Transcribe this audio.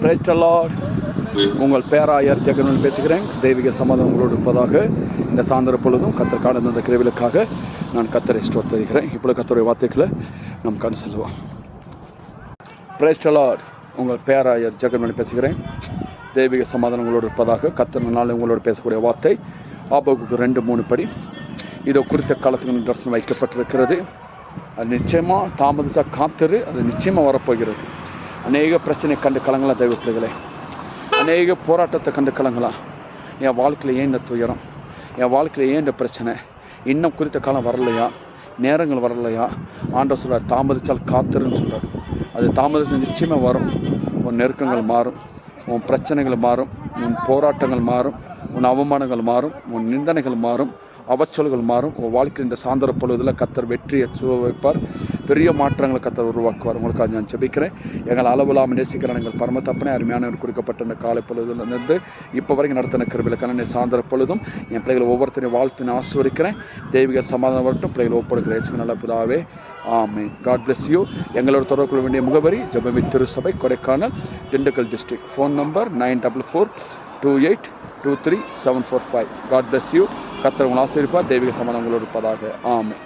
Praise the Lord. உங்கள் பேராயர் ஜெகன் பேசுகிறேன். தெய்வீக சமாதானம் உங்களோடு இருப்பதாக. இந்த சாயந்தர பொழுதும் கர்த்தர் காண இந்த கிருபைகளுக்காக நான் கர்த்தரை ஸ்தோத்திரிக்கிறேன். இப்பொழுது கர்த்தருடைய வார்த்தைகளை நாம் கண் செல்வோம். Praise the Lord. உங்கள் பேராயர் ஜெகன் பேசுகிறேன். தெய்வீக சமாதானம் உங்களோடு இருப்பதாக. கர்த்தர் நாள் உங்களோடு பேசக்கூடிய வார்த்தை ஆபகுக்கு 2:3 படி. இதோ குறித்த காலத்துக்கு தரிசனம் வைக்கப்பட்டிருக்கிறது. அது நிச்சயமாக தாமதிச்சா காத்திரு, அது நிச்சயமாக வரப்போகிறது. அநேக பிரச்சனை கண்டு கலங்கலாம் தெய்வ பிள்ளைகளே, அநேக போராட்டத்தை கண்டு கலங்கலாம். என் வாழ்க்கையில் ஏன் இந்த துயரம், என் வாழ்க்கையில் ஏன் இந்த பிரச்சனை, இன்னும் குறித்த காலம் வரலையா, நேரங்கள் வரலையா? ஆண்டவர் சொல்கிறார், தாமதித்தால் காத்திருன்னு சொல்கிறார். அது தாமதித்து நிச்சயமாக வரும். உன் நெருக்கங்கள் மாறும், உன் பிரச்சனைகள் மாறும், உன் போராட்டங்கள் மாறும், உன் அவமானங்கள் மாறும், உன் நிந்தனைகள் மாறும், அவச்சொல்கள் மாறும். உங்கள் வாழ்க்கையில் இந்த சாயந்தர பொழுதில் கர்த்தர் வெற்றியை வைப்பார். பெரிய மாற்றங்களை கர்த்தர் உருவாக்குவார். உங்களுக்காக நான் ஜெபிக்கிறேன். எங்கள் அளவில்லாமல் நேசிக்கிற எங்கள் பரமத்தப்பனே, அருமையான கொடுக்கப்பட்ட இந்த காலை பொழுதுலேருந்து இப்போ வரைக்கும் நடத்தின கிருபைகளுக்கான சாயந்தர பொழுதும் என் பிள்ளைகளை ஒவ்வொருத்தரையும் வாழ்த்து ஆசீர்வதிக்கிறேன். தெய்வீக சமாதானம் வரட்டும். பிள்ளைகளை ஒப்புடுகிற இயேசுவின் நல்ல பிதாவே, ஆமென். God bless you. எங்களோட தொடர்பு கொள்ள வேண்டிய முகவரி ஜெபமி திருசபை, Kodaikanal, Dindigul district. Phone number 9442823745. God bless you. கர்த்தர் உங்களை ஆசீர்வதிப்பார். தெய்வீக சமாதானம் உங்களோடு இருப்பதாக. ஆமென்.